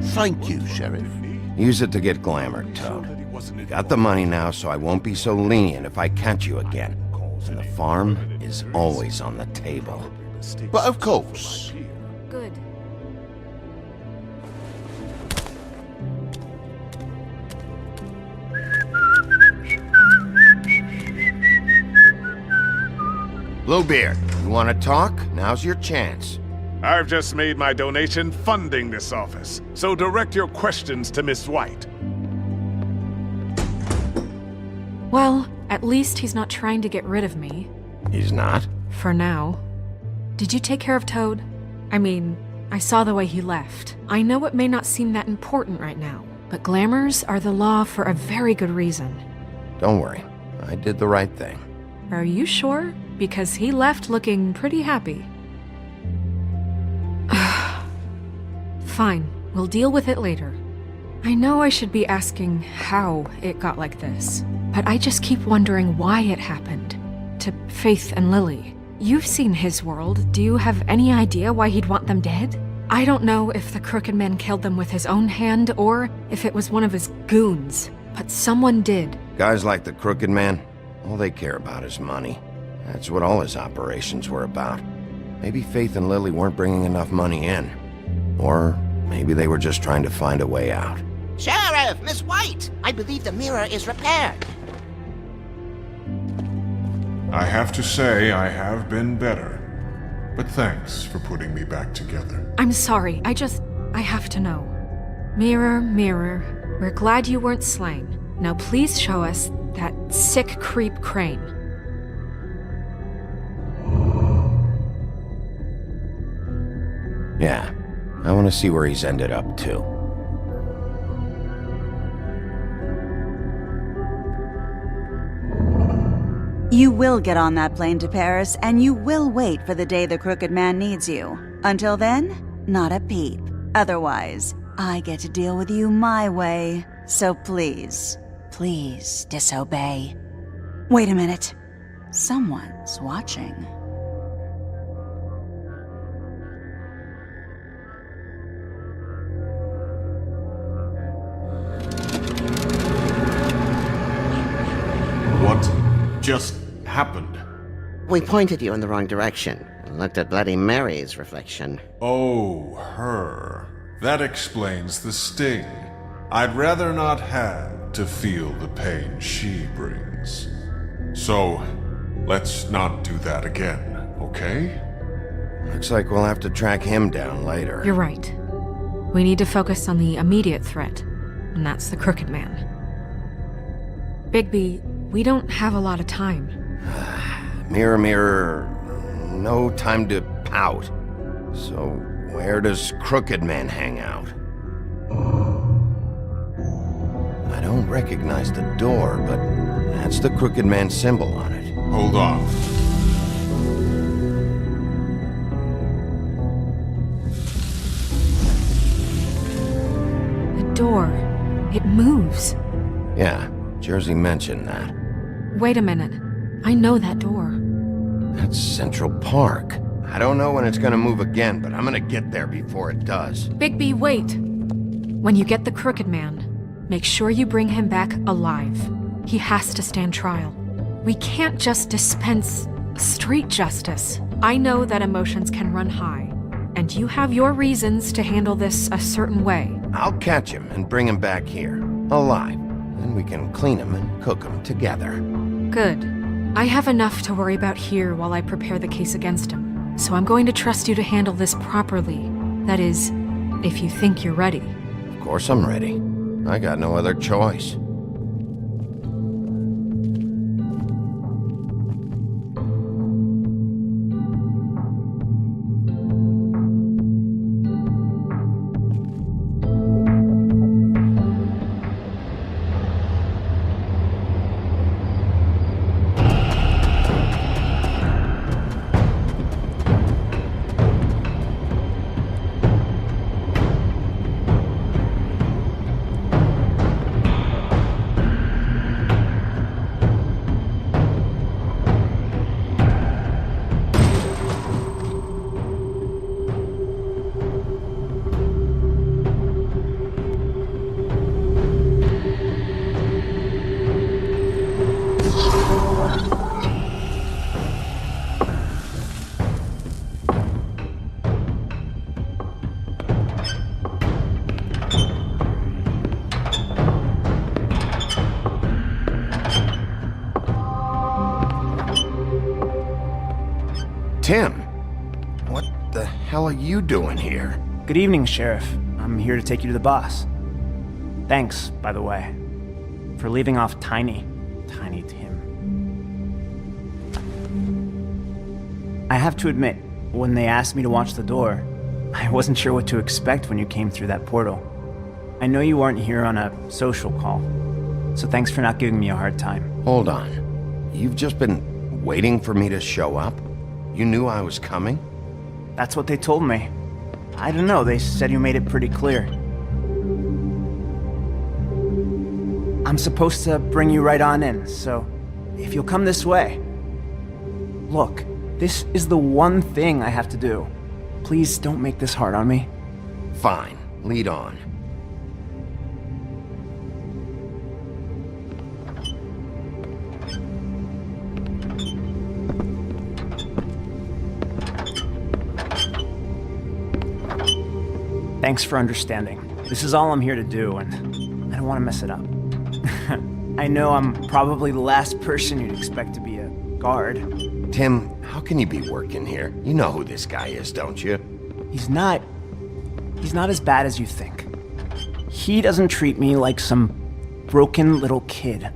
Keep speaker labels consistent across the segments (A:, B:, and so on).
A: Thank you, Sheriff.
B: Use it to get glamored, Toad. You got the money now, so I won't be so lenient if I catch you again. And the farm is always on the table.
A: But of course.
C: Good.
B: Bluebeard, you want to talk? Now's your chance.
D: I've just made my donation funding this office, so direct your questions to Miss White.
C: Well, at least he's not trying to get rid of me.
B: He's not?
C: For now. Did you take care of Toad? I mean, I saw the way he left. I know it may not seem that important right now, but glamours are the law for a very good reason.
B: Don't worry. I did the right thing.
C: Are you sure? Because he left looking pretty happy. Fine, we'll deal with it later. I know I should be asking how it got like this, but I just keep wondering why it happened. To Faith and Lily. You've seen his world. Do you have any idea why he'd want them dead? I don't know if the Crooked Man killed them with his own hand or if it was one of his goons, but someone did.
B: Guys like the Crooked Man, all they care about is money. That's what all his operations were about. Maybe Faith and Lily weren't bringing enough money in. Or maybe they were just trying to find a way out.
E: Sheriff, Miss White! I believe the mirror is repaired.
F: I have to say I have been better. But thanks for putting me back together.
C: I'm sorry, I have to know. Mirror, mirror, we're glad you weren't slain. Now please show us that sick creep Crane.
B: Yeah, I want to see where he's ended up, too.
G: You will get on that plane to Paris, and you will wait for the day the Crooked Man needs you. Until then, not a peep. Otherwise, I get to deal with you my way. So please, please disobey. Wait a minute. Someone's watching.
F: What just happened?
E: We pointed you in the wrong direction and looked at Bloody Mary's reflection.
F: Oh, her. That explains the sting. I'd rather not have to feel the pain she brings. So, let's not do that again, okay?
B: Looks like we'll have to track him down later.
C: You're right. We need to focus on the immediate threat, and that's the Crooked Man. Bigby, we don't have a lot of time.
B: Mirror, mirror, no time to pout. So, where does Crooked Man hang out? I don't recognize the door, but that's the Crooked Man symbol on it.
F: Hold on.
C: The door. It moves.
B: Yeah, Jersey mentioned that.
C: Wait a minute. I know that door.
B: That's Central Park. I don't know when it's gonna move again, but I'm gonna get there before it does.
C: Bigby, wait! When you get the Crooked Man, make sure you bring him back alive. He has to stand trial. We can't just dispense street justice. I know that emotions can run high, and you have your reasons to handle this a certain way.
B: I'll catch him and bring him back here, alive. Then we can clean him and cook him together.
C: Good. I have enough to worry about here while I prepare the case against him. So I'm going to trust you to handle this properly. That is, if you think you're ready.
B: Of course I'm ready. I got no other choice. Tim, what the hell are you doing here?
H: Good evening, Sheriff. I'm here to take you to the boss. Thanks, by the way, for leaving off Tiny Tim. I have to admit, when they asked me to watch the door, I wasn't sure what to expect when you came through that portal. I know you aren't here on a social call, so thanks for not giving me a hard time.
B: Hold on. You've just been waiting for me to show up? You knew I was coming?
H: That's what they told me. I don't know, they said you made it pretty clear. I'm supposed to bring you right on in, so if you'll come this way. Look, this is the one thing I have to do. Please don't make this hard on me.
B: Fine. Lead on.
H: Thanks for understanding. This is all I'm here to do, and I don't want to mess it up. I know I'm probably the last person you'd expect to be a guard.
B: Tim, how can you be working here? You know who this guy is, don't you?
H: He's not as bad as you think. He doesn't treat me like some broken little kid.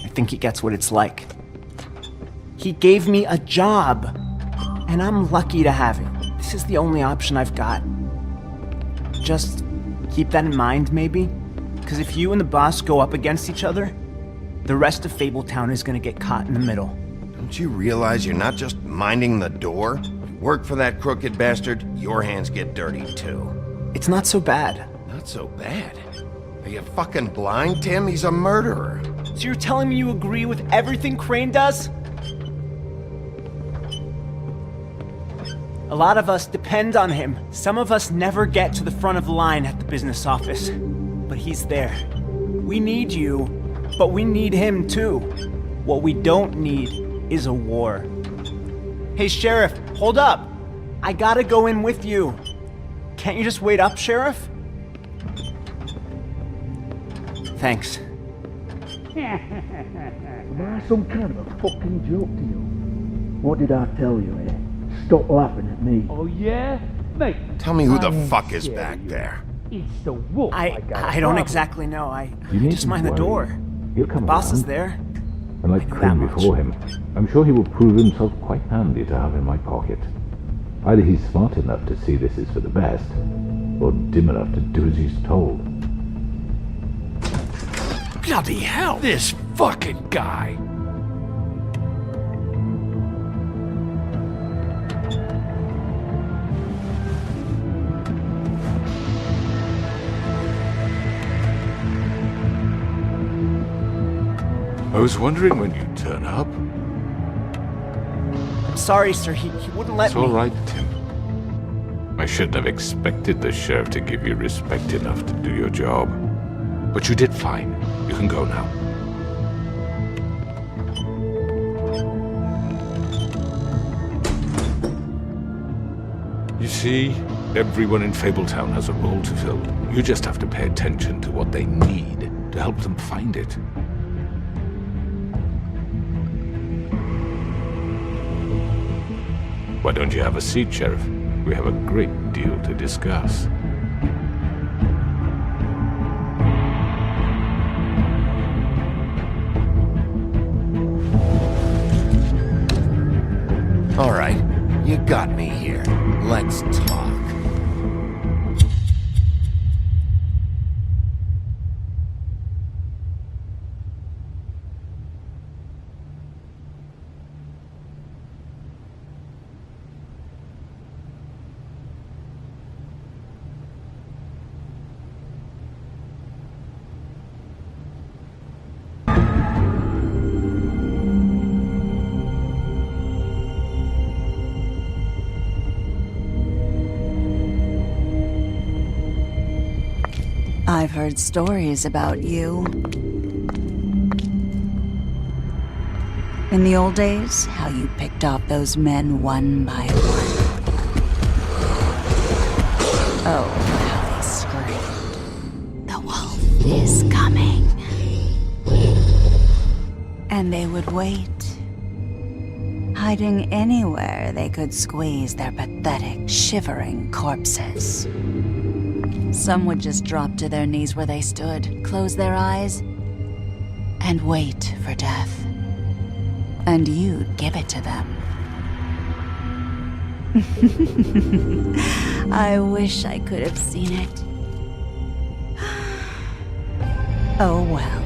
H: I think he gets what it's like. He gave me a job, and I'm lucky to have it. This is the only option I've got. Just keep that in mind, maybe? Because if you and the boss go up against each other, the rest of Fabletown is gonna get caught in the middle.
B: Don't you realize you're not just minding the door? Work for that crooked bastard, your hands get dirty too.
H: It's not so bad.
B: Not so bad. Are you fucking blind, Tim? He's a murderer.
H: So you're telling me you agree with everything Crane does? A lot of us depend on him. Some of us never get to the front of the line at the business office. But he's there. We need you, but we need him too. What we don't need is a war. Hey, Sheriff, hold up. I gotta go in with you. Can't you just wait up, Sheriff? Thanks.
I: Am I some kind of a fucking joke to you? What did I tell you, eh? Stop laughing at me.
J: Oh, yeah? Mate.
B: Tell me who the fuck is back there.
J: It's the wolf.
H: I don't exactly know. I just mind the door.
K: He'll come
H: Boss
K: around.
H: is there.
K: And like Crane before him, I'm sure he will prove himself quite handy to have in my pocket. Either he's smart enough to see this is for the best, or dim enough to do as he's told.
J: Bloody hell, this fucking guy.
L: I was wondering when you'd turn up.
H: I'm sorry, sir. He wouldn't let
L: It's
H: me.
L: all right, Tim. I shouldn't have expected the sheriff to give you respect enough to do your job. But you did fine. You can go now. You see, everyone in Fabletown has a role to fill. You just have to pay attention to what they need to help them find it. Why don't you have a seat, Sheriff? We have a great deal to discuss.
B: All right, you got me here. Let's talk.
G: I've heard stories about you. In the old days, how you picked off those men one by one. Oh, how they screamed. The wolf is coming. And they would wait. hiding anywhere they could squeeze their pathetic, shivering corpses. Some would just drop to their knees where they stood, close their eyes, and wait for death. And you'd give it to them. I wish I could have seen it. Oh well.